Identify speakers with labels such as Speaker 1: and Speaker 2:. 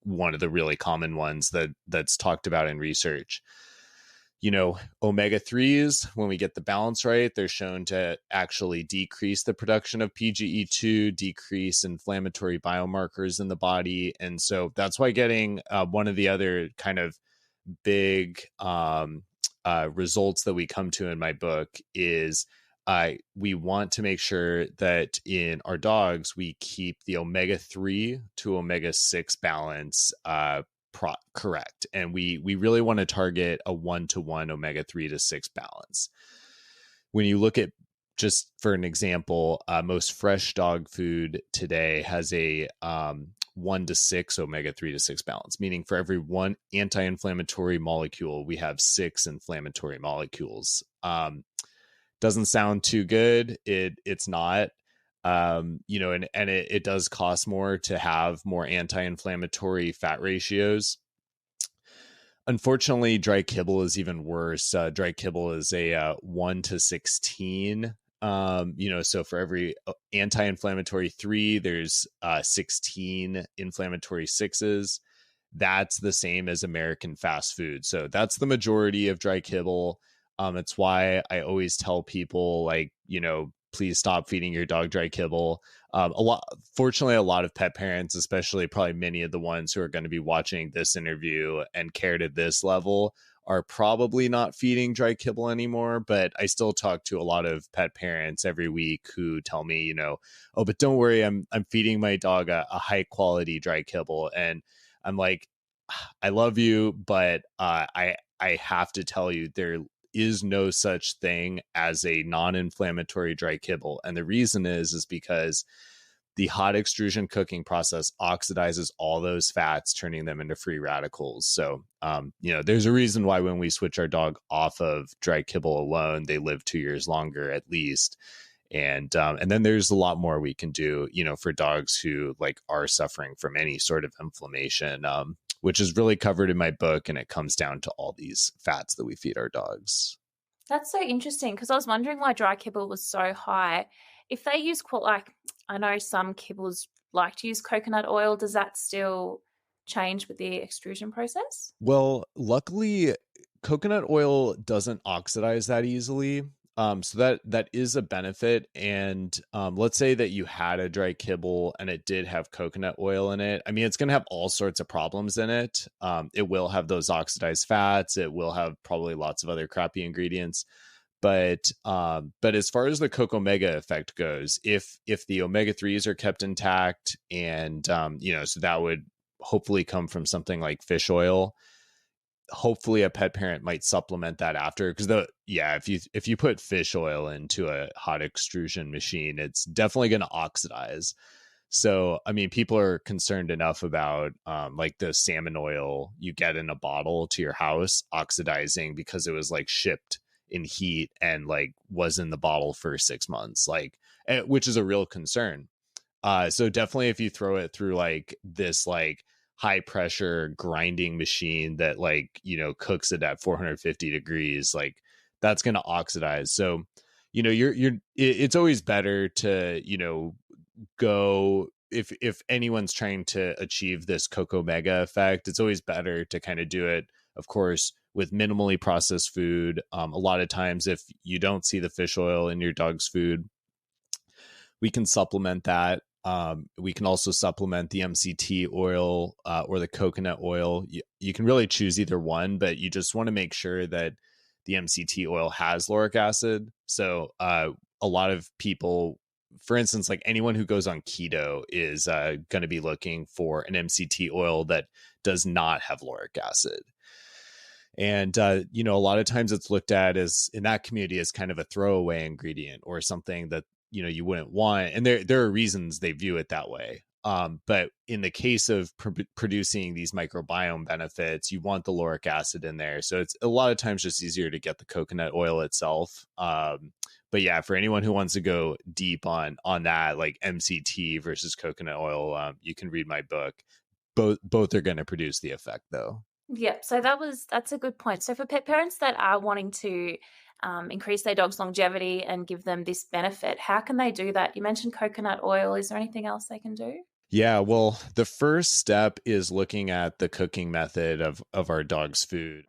Speaker 1: one of the really common ones that's talked about in research. Omega-3s, when we get the balance right, they're shown to actually decrease the production of PGE2, decrease inflammatory biomarkers in the body. And so that's why getting one of the other kind of big results that we come to in my book is we want to make sure that in our dogs, we keep the omega-3 to omega-6 balance correct. And we really want to target a 1-to-1 omega-3 to 6 balance. When you look at, just for an example, most fresh dog food today has a 1-to-6 omega-3 to 6 balance, meaning for every one anti-inflammatory molecule, we have 6 inflammatory molecules. Doesn't sound too good. It's not. And it does cost more to have more anti-inflammatory fat ratios. Unfortunately, dry kibble is even worse. Dry kibble is a 1-to-16. So for every anti-inflammatory 3, there's 16 inflammatory 6s. That's the same as American fast food. So that's the majority of dry kibble. It's why I always tell people, please stop feeding your dog dry kibble. Fortunately, a lot of pet parents, especially probably many of the ones who are going to be watching this interview and care to this level, are probably not feeding dry kibble anymore. But I still talk to a lot of pet parents every week who tell me, oh, but don't worry, I'm feeding my dog a high quality dry kibble. And I'm like, I love you, but I have to tell you, there is no such thing as a non-inflammatory dry kibble. And the reason is because the hot extrusion cooking process oxidizes all those fats, turning them into free radicals. So, there's a reason why when we switch our dog off of dry kibble alone, they live 2 years longer at least. And then there's a lot more we can do, for dogs who are suffering from any sort of inflammation, which is really covered in my book. And it comes down to all these fats that we feed our dogs.
Speaker 2: That's so interesting, because I was wondering why dry kibble was so high. If they use, I know some kibbles like to use coconut oil, does that still change with the extrusion process?
Speaker 1: Well, luckily, coconut oil doesn't oxidize that easily. So that is a benefit. And let's say that you had a dry kibble and it did have coconut oil in it. I mean, it's going to have all sorts of problems in it. It will have those oxidized fats. It will have probably lots of other crappy ingredients. But as far as the coco-omega effect goes, if the omega-3s are kept intact, and so that would hopefully come from something like fish oil. Hopefully a pet parent might supplement that after, because if you put fish oil into a hot extrusion machine, it's definitely going to oxidize. So, I mean, people are concerned enough about the salmon oil you get in a bottle to your house oxidizing because it was shipped in heat and was in the bottle for 6 months, which is a real concern. So definitely if you throw it through this high pressure grinding machine that cooks it at 450 degrees, that's going to oxidize. So, it's always better to, go, if anyone's trying to achieve this coco-omega effect, it's always better to kind of do it, of course, with minimally processed food. A lot of times if you don't see the fish oil in your dog's food, we can supplement that. We can also supplement the MCT oil or the coconut oil. You can really choose either one, but you just want to make sure that the MCT oil has lauric acid. So a lot of people, for instance, anyone who goes on keto is going to be looking for an MCT oil that does not have lauric acid. And, a lot of times it's looked at as, in that community, as kind of a throwaway ingredient or something that, you wouldn't want. And there are reasons they view it that way. But in the case of producing these microbiome benefits, you want the lauric acid in there. So it's a lot of times just easier to get the coconut oil itself. But yeah, for anyone who wants to go deep on that, MCT versus coconut oil, you can read my book. Both are going to produce the effect, though.
Speaker 2: Yep. So that's a good point. So for pet parents that are wanting to increase their dog's longevity and give them this benefit, how can they do that? You mentioned coconut oil. Is there anything else they can do?
Speaker 1: Yeah, well, the first step is looking at the cooking method of our dog's food.